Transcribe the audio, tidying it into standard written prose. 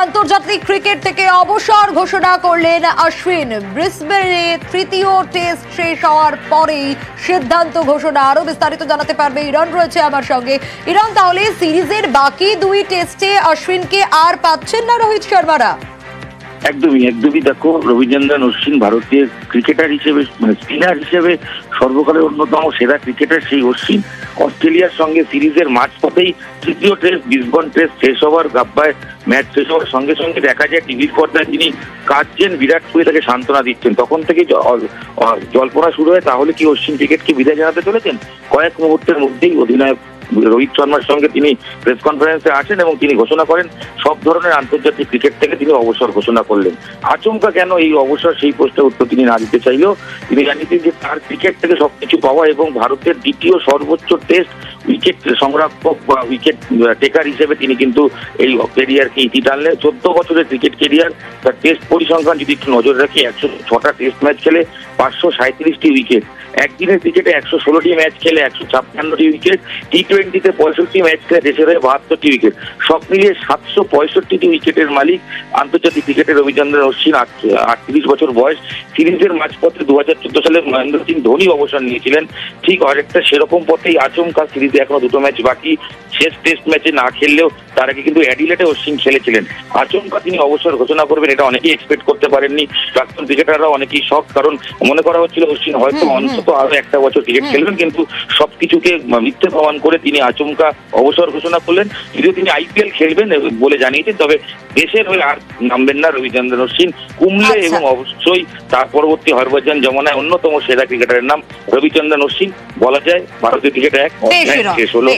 আন্তর্জাতিক ক্রিকেট থেকে অবসর ঘোষণা করলেন অশ্বিন। ব্রিসবেনে তৃতীয় টেস্ট শেষ হওয়ার পরেই সিদ্ধান্ত ঘোষণা। আরো বিস্তারিত জানাতে পারবে ইরন, রয়েছে আমার সঙ্গে। ইরন, তাহলে সিরিজের বাকি দুই টেস্টে অশ্বিনকে আর পাচ্ছেন না রোহিত শর্মারা? একদমই দেখো, রবিচন্দ্রন অশ্বিন ভারতীয় ক্রিকেটার হিসেবে, মানে স্পিনার হিসেবে সর্বকালের অন্যতম সেরা ক্রিকেটার। সেই অশ্বিন অস্ট্রেলিয়ার সঙ্গে সিরিজের মাঝপথেই তৃতীয় টেস্ট লিসবন টেস্ট শেষ হওয়ার গাব্বায় ম্যাচ শেষ হওয়ার সঙ্গে সঙ্গে দেখা যায় টিভির পর্দায় তিনি কাঁদছেন, বিরাট কোহলি তাকে সান্ত্বনা দিচ্ছেন। তখন থেকে জল্পনা শুরু হয়, তাহলে কি অশ্বিন ক্রিকেটকে বিদায় জানাতে চলেছেন? কয়েক মুহূর্তের মধ্যেই অধিনায়ক রোহিত শর্মার সঙ্গে তিনি প্রেস কনফারেন্সে আসেন এবং তিনি ঘোষণা করেন সব ধরনের আন্তর্জাতিক ক্রিকেট থেকে তিনি অবসর ঘোষণা করলেন। আচমকা কেন এই অবসর, সেই প্রশ্নের উত্তর তিনি না দিতে চাইলেও তিনি জানিয়েছেন যে তার ক্রিকেট থেকে সবকিছু পাওয়া এবং ভারতের দ্বিতীয় সর্বোচ্চ টেস্ট উইকেট সংরক্ষক বা উইকেট টেকার হিসেবে তিনি কিন্তু এই ক্যারিয়ারকে ইতি টানলেন। 14 বছরের ক্রিকেট ক্যারিয়ার, তার টেস্ট পরিসংখ্যান যদি একটু নজর রাখি, 106টা টেস্ট ম্যাচ খেলে 537টি উইকেট, একদিনের ক্রিকেটে 116টি ম্যাচ খেলে 156টি উইকেট, টি-20তে 65 ম্যাচ খেলে দেশের হয়ে 72টি উইকেট, সব মিলিয়ে 765টি উইকেটের মালিক আন্তর্জাতিক ক্রিকেটের রবিচন্দ্রন অশ্বিন। 38 বছর বয়স। সিরিজের মাঝপথে 2014 সালে মহেন্দ্র সিং ধোনি অবসর নিয়েছিলেন, ঠিক আরেকটা সেরকম পথেই আচমকা সিরিজে এখনো 2টো ম্যাচ বাকি, শেষ টেস্ট ম্যাচে না খেললেও তার আগে কিন্তু অ্যাডিলেডে অশ্বিন খেলেছিলেন। আচমকা তিনি অবসর ঘোষণা করবেন এটা অনেকেই এক্সপেক্ট করতে পারেননি। প্রাক্তন ক্রিকেটাররা অনেকেই শক, কারণ মনে করা হচ্ছিল অশ্বিন হয়তো অন্তত আরো একটা বছর ক্রিকেট খেলবেন, কিন্তু সবকিছুকে মিথ্যে প্রমাণ করে তিনি আচমকা অবসর ঘোষণা করলেন। যদিও তিনি আইপিএল খেলবেন বলে জানিয়েছেন, তবে দেশের হয়ে আর নামবেন না রবিচন্দ্রন অশ্বিন। কুম্বলে এবং অবশ্যই তার পরবর্তী হরভজন যমুনায় অন্যতম সেরা ক্রিকেটারের নাম রবিচন্দ্রন অশ্বিন। বলা যায় ভারতীয় ক্রিকেট এক শেষ হলো।